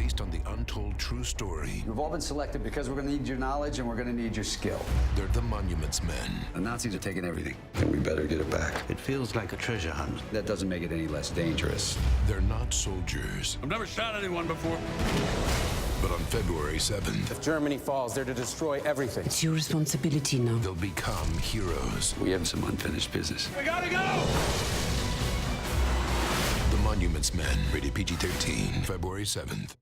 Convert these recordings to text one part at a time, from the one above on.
based on the untold true story. You've all been selected because we're going to need your knowledge and we're going to need your skill. They're the Monuments Men. The Nazis are taking everything, and we better get it back. It feels like a treasure hunt. That doesn't make it any less dangerous. They're not soldiers. I've never shot anyone before. But on February 7th, if Germany falls, they're to destroy everything. It's your responsibility now. They'll become heroes. We have some unfinished business. We gotta go! The Monuments Men, rated PG-13, February 7th.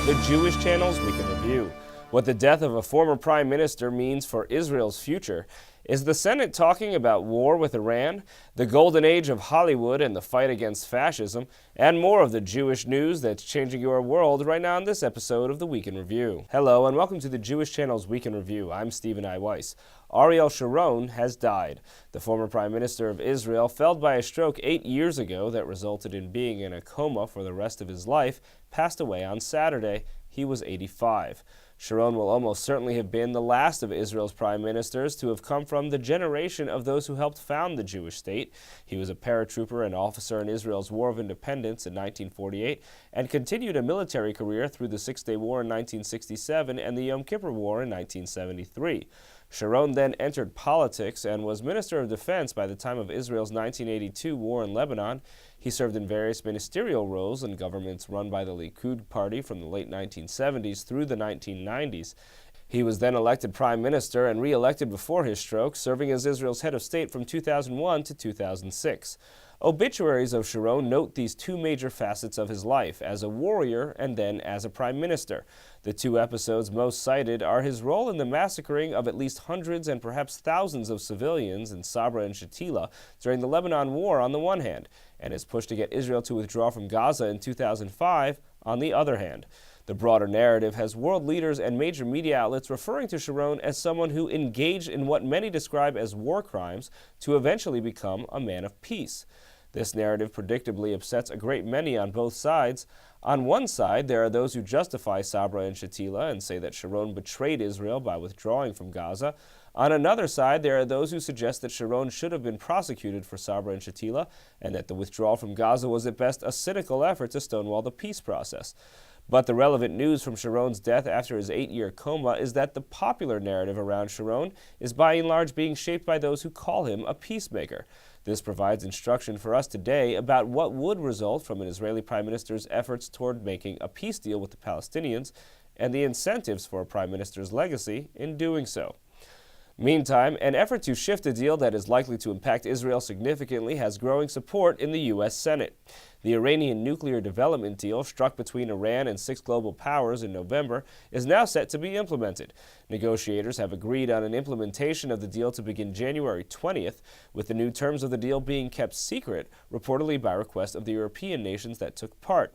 The Jewish Channel's Week in Review. What the death of a former prime minister means for Israel's future. Is the Senate talking about war with Iran, the golden age of Hollywood and the fight against fascism, and more of the Jewish news that's changing your world right now on this episode of the Week in Review. Hello and welcome to the Jewish Channel's Week in Review. I'm Stephen I. Weiss. Ariel Sharon has died. The former prime minister of Israel, felled by a stroke 8 years ago that resulted in being in a coma for the rest of his life, passed away on Saturday. He was 85. Sharon will almost certainly have been the last of Israel's prime ministers to have come from the generation of those who helped found the Jewish state. He was a paratrooper and officer in Israel's War of Independence in 1948 and continued a military career through the Six-Day War in 1967 and the Yom Kippur War in 1973. Sharon then entered politics and was Minister of Defense by the time of Israel's 1982 war in Lebanon. He served in various ministerial roles in governments run by the Likud party from the late 1970s through the 1990s. He was then elected prime minister and re-elected before his stroke, serving as Israel's head of state from 2001 to 2006. Obituaries of Sharon note these two major facets of his life, as a warrior and then as a prime minister. The two episodes most cited are his role in the massacring of at least hundreds and perhaps thousands of civilians in Sabra and Shatila during the Lebanon War on the one hand, and his push to get Israel to withdraw from Gaza in 2005 on the other hand. The broader narrative has world leaders and major media outlets referring to Sharon as someone who engaged in what many describe as war crimes to eventually become a man of peace. This narrative predictably upsets a great many on both sides. On one side, there are those who justify Sabra and Shatila and say that Sharon betrayed Israel by withdrawing from Gaza. On another side, there are those who suggest that Sharon should have been prosecuted for Sabra and Shatila and that the withdrawal from Gaza was at best a cynical effort to stonewall the peace process. But the relevant news from Sharon's death after his 8-year coma is that the popular narrative around Sharon is by and large being shaped by those who call him a peacemaker. This provides instruction for us today about what would result from an Israeli prime minister's efforts toward making a peace deal with the Palestinians and the incentives for a prime minister's legacy in doing so. Meantime, an effort to shift a deal that is likely to impact Israel significantly has growing support in the U.S. Senate. The Iranian nuclear development deal struck between Iran and 6 global powers in November is now set to be implemented. Negotiators have agreed on an implementation of the deal to begin January 20th, with the new terms of the deal being kept secret, reportedly by request of the European nations that took part.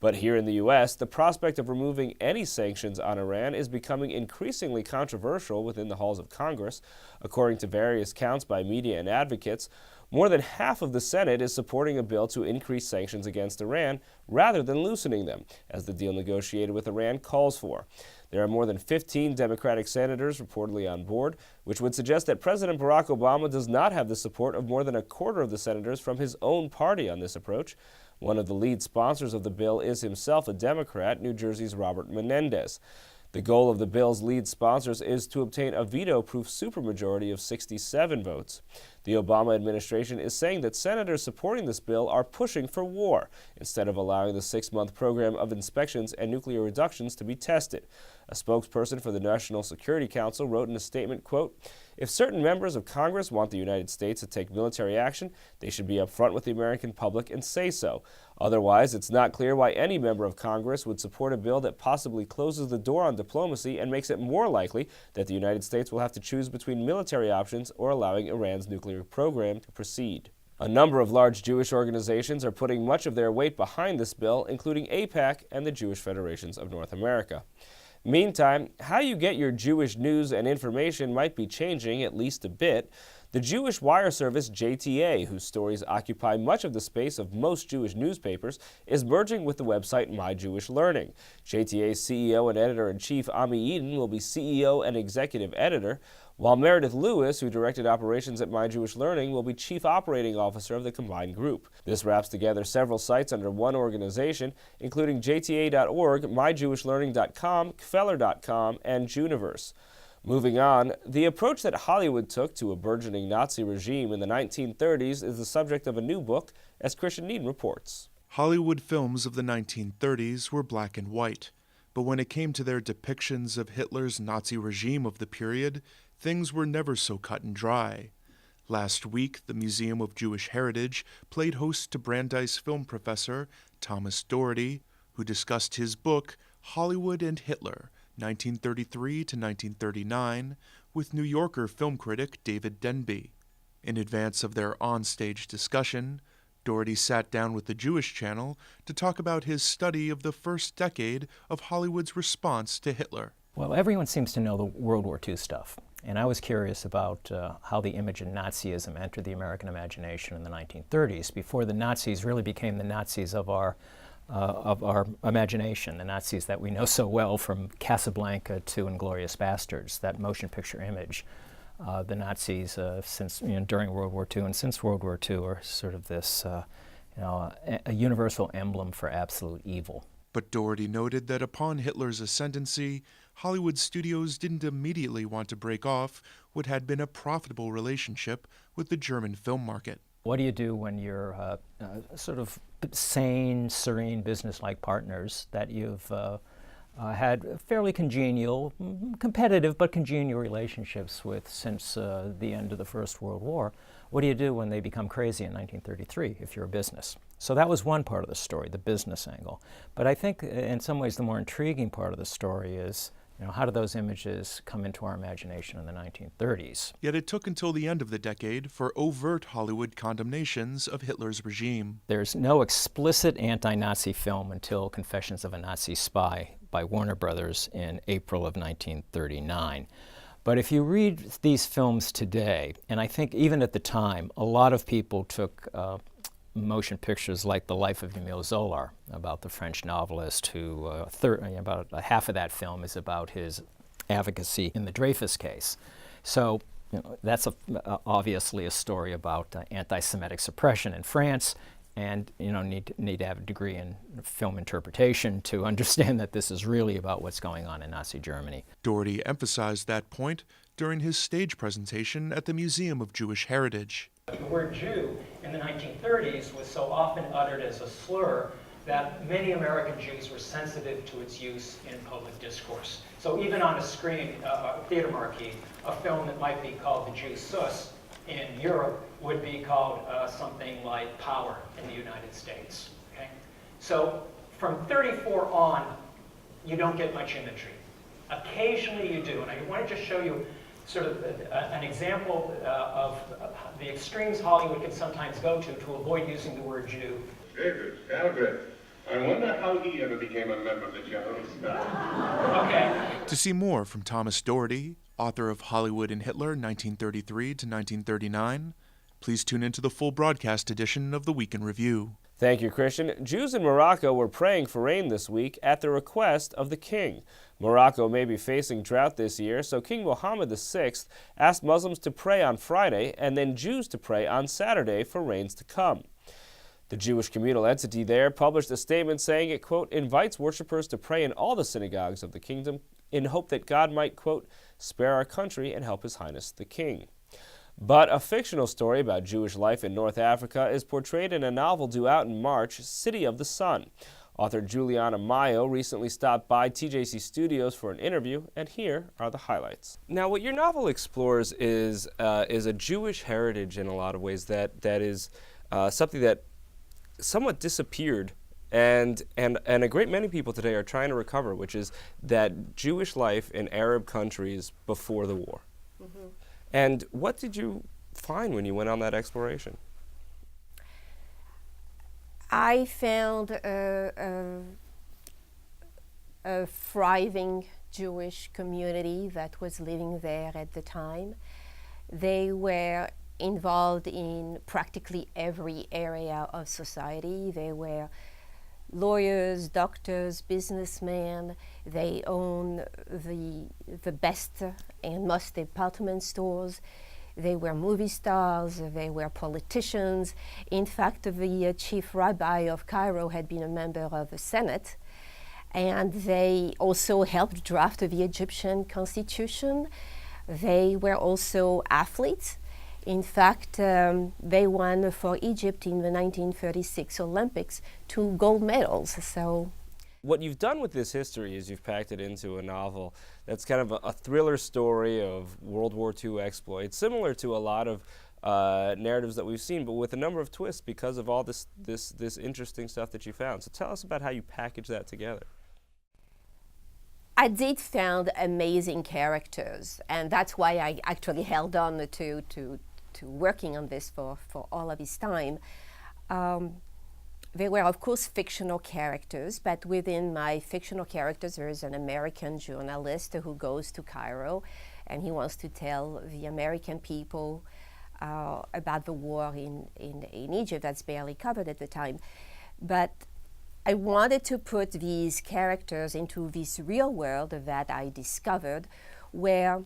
But here in the U.S., the prospect of removing any sanctions on Iran is becoming increasingly controversial within the halls of Congress. According to various counts by media and advocates, more than half of the Senate is supporting a bill to increase sanctions against Iran rather than loosening them, as the deal negotiated with Iran calls for. There are more than 15 Democratic senators reportedly on board, which would suggest that President Barack Obama does not have the support of more than a quarter of the senators from his own party on this approach. One of the lead sponsors of the bill is himself a Democrat, New Jersey's Robert Menendez. The goal of the bill's lead sponsors is to obtain a veto-proof supermajority of 67 votes. The Obama administration is saying that senators supporting this bill are pushing for war instead of allowing the 6-month program of inspections and nuclear reductions to be tested. A spokesperson for the National Security Council wrote in a statement, quote, "If certain members of Congress want the United States to take military action, they should be upfront with the American public and say so. Otherwise, it's not clear why any member of Congress would support a bill that possibly closes the door on diplomacy and makes it more likely that the United States will have to choose between military options or allowing Iran's nuclear program to proceed." A number of large Jewish organizations are putting much of their weight behind this bill, including AIPAC and the Jewish Federations of North America. Meantime, how you get your Jewish news and information might be changing at least a bit. The Jewish wire service JTA, whose stories occupy much of the space of most Jewish newspapers, is merging with the website My Jewish Learning. JTA's CEO and editor-in-chief Ami Eden will be CEO and executive editor, while Meredith Lewis, who directed operations at My Jewish Learning, will be chief operating officer of the combined group. This wraps together several sites under one organization, including JTA.org, MyJewishLearning.com, Kfeller.com, and Juniverse. Moving on, the approach that Hollywood took to a burgeoning Nazi regime in the 1930s is the subject of a new book, as Christian Needham reports. Hollywood films of the 1930s were black and white, but when it came to their depictions of Hitler's Nazi regime of the period, things were never so cut and dry. Last week, the Museum of Jewish Heritage played host to Brandeis film professor Thomas Doherty, who discussed his book, Hollywood and Hitler, 1933 to 1939, with New Yorker film critic David Denby. In advance of their on-stage discussion, Doherty sat down with the Jewish Channel to talk about his study of the first decade of Hollywood's response to Hitler. Well, everyone seems to know the World War II stuff, and I was curious about how the image of Nazism entered the American imagination in the 1930s, before the Nazis really became the Nazis of our imagination, the Nazis that we know so well from Casablanca to Inglourious Bastards, that motion picture image. The Nazis since during World War II and since World War II are sort of this a universal emblem for absolute evil. But Doherty noted that upon Hitler's ascendancy, Hollywood studios didn't immediately want to break off what had been a profitable relationship with the German film market. What do you do when you're sort of sane, serene, business-like partners that you've had fairly congenial, competitive but congenial relationships with since the end of the First World War? What do you do when they become crazy in 1933 if you're a business? So that was one part of the story, the business angle. But I think in some ways the more intriguing part of the story is, how do those images come into our imagination in the 1930s? Yet it took until the end of the decade for overt Hollywood condemnations of Hitler's regime. There's no explicit anti-Nazi film until Confessions of a Nazi Spy by Warner Brothers in April of 1939. But if you read these films today, and I think even at the time, a lot of people took motion pictures like The Life of Emile Zola, about the French novelist who, about half of that film is about his advocacy in the Dreyfus case. So that's obviously a story about anti-Semitic suppression in France, and need to have a degree in film interpretation to understand that this is really about what's going on in Nazi Germany. Doherty emphasized that point during his stage presentation at the Museum of Jewish Heritage. The word Jew in the 1930s was so often uttered as a slur that many American Jews were sensitive to its use in public discourse. So even on a screen, a theater marquee, a film that might be called The Jew Sus in Europe would be called something like Power in the United States. Okay? So from 34 on, you don't get much imagery. Occasionally you do, and I want to just show you sort of an example of the extremes Hollywood can sometimes go to avoid using the word Jew. David, Albert, I wonder how he ever became a member of the General Staff. Okay. To see more from Thomas Doherty, author of Hollywood and Hitler, 1933 to 1939, please tune into the full broadcast edition of the Week in Review. Thank you, Christian. Jews in Morocco were praying for rain this week at the request of the king. Morocco may be facing drought this year, so King Mohammed VI asked Muslims to pray on Friday and then Jews to pray on Saturday for rains to come. The Jewish communal entity there published a statement saying it, quote, invites worshipers to pray in all the synagogues of the kingdom in hope that God might, quote, spare our country and help His Highness the King. But a fictional story about Jewish life in North Africa is portrayed in a novel due out in March, City of the Sun. Author Juliana Mayo recently stopped by TJC Studios for an interview, and here are the highlights. Now, what your novel explores is a Jewish heritage in a lot of ways that is something that somewhat disappeared and a great many people today are trying to recover, which is that Jewish life in Arab countries before the war. Mm-hmm. And what did you find when you went on that exploration? I found a thriving Jewish community that was living there at the time. They were involved in practically every area of society. They were lawyers, doctors, businessmen. They owned the best and most department stores. They were movie stars, they were politicians. In fact, the chief rabbi of Cairo had been a member of the Senate, and they also helped draft the Egyptian constitution. They were also athletes. In fact, they won for Egypt in the 1936 Olympics 2 gold medals. So, what you've done with this history is you've packed it into a novel that's kind of a thriller story of World War II exploits, similar to a lot of narratives that we've seen, but with a number of twists because of all this interesting stuff that you found. So tell us about how you package that together. I did find amazing characters, and that's why I actually held on to working on this for all of this time. They were, of course, fictional characters, but within my fictional characters, there is an American journalist who goes to Cairo, and he wants to tell the American people about the war in Egypt that's barely covered at the time. But I wanted to put these characters into this real world that I discovered, where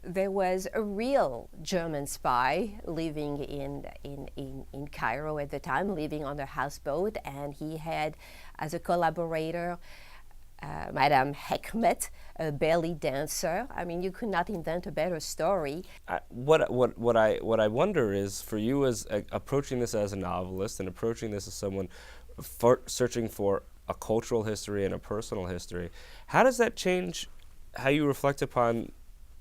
there was a real German spy living in Cairo at the time, living on a houseboat, and he had as a collaborator Madame Hekmet, a belly dancer. I mean, you could not invent a better story. What I wonder is, for you as approaching this as a novelist and approaching this as someone searching for a cultural history and a personal history, how does that change how you reflect upon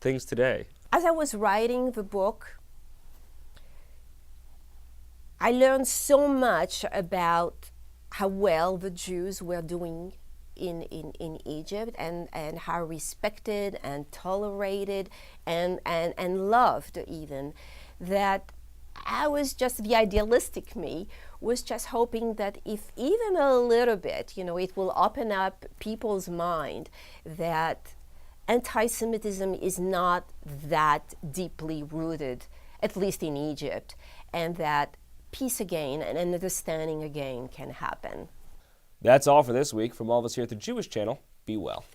things today? As I was writing the book, I learned so much about how well the Jews were doing in Egypt, and how respected and tolerated and loved even, that I was just, the idealistic me was just hoping that if even a little bit, it will open up people's mind that anti-Semitism is not that deeply rooted, at least in Egypt, and that peace again and understanding again can happen. That's all for this week. From all of us here at the Jewish Channel, be well.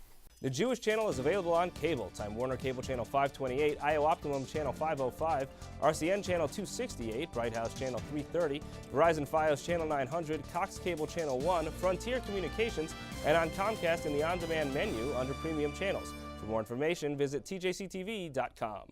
The Jewish Channel is available on cable. Time Warner Cable Channel 528, IO Optimum Channel 505, RCN Channel 268, Bright House Channel 330, Verizon Fios Channel 900, Cox Cable Channel 1, Frontier Communications, and on Comcast in the on-demand menu under Premium Channels. For more information, visit tjctv.com.